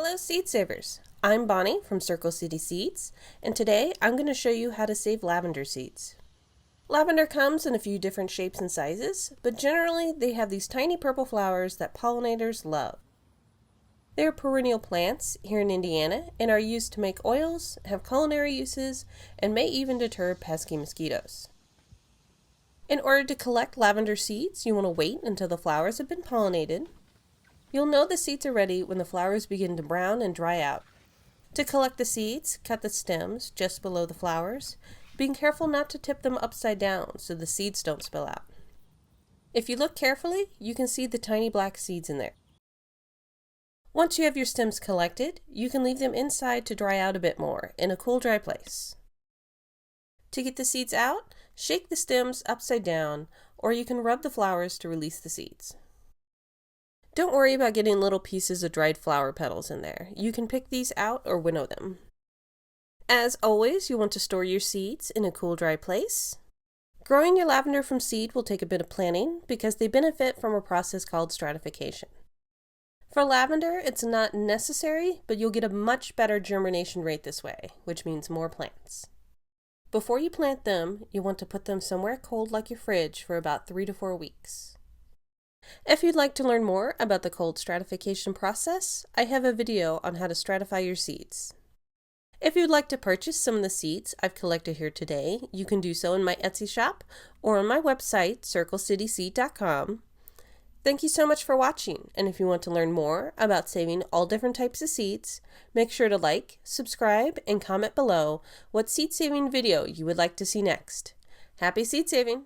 Hello seed savers! I'm Bonnie from Circle City Seeds, and today I'm going to show you how to save lavender seeds. Lavender comes in a few different shapes and sizes, but generally they have these tiny purple flowers that pollinators love. They are perennial plants here in Indiana and are used to make oils, have culinary uses, and may even deter pesky mosquitoes. In order to collect lavender seeds, you want to wait until the flowers have been pollinated. You'll know the seeds are ready when the flowers begin to brown and dry out. To collect the seeds, cut the stems just below the flowers, being careful not to tip them upside down so the seeds don't spill out. If you look carefully, you can see the tiny black seeds in there. Once you have your stems collected, you can leave them inside to dry out a bit more in a cool, dry place. To get the seeds out, shake the stems upside down, or you can rub the flowers to release the seeds. Don't worry about getting little pieces of dried flower petals in there. You can pick these out or winnow them. As always, you want to store your seeds in a cool, dry place. Growing your lavender from seed will take a bit of planning because they benefit from a process called stratification. For lavender, it's not necessary, but you'll get a much better germination rate this way, which means more plants. Before you plant them, you want to put them somewhere cold like your fridge for about 3 to 4 weeks. If you'd like to learn more about the cold stratification process, I have a video on how to stratify your seeds. If you'd like to purchase some of the seeds I've collected here today, you can do so in my Etsy shop or on my website, circlecityseed.com. Thank you so much for watching, and if you want to learn more about saving all different types of seeds, make sure to like, subscribe, and comment below what seed saving video you would like to see next. Happy seed saving!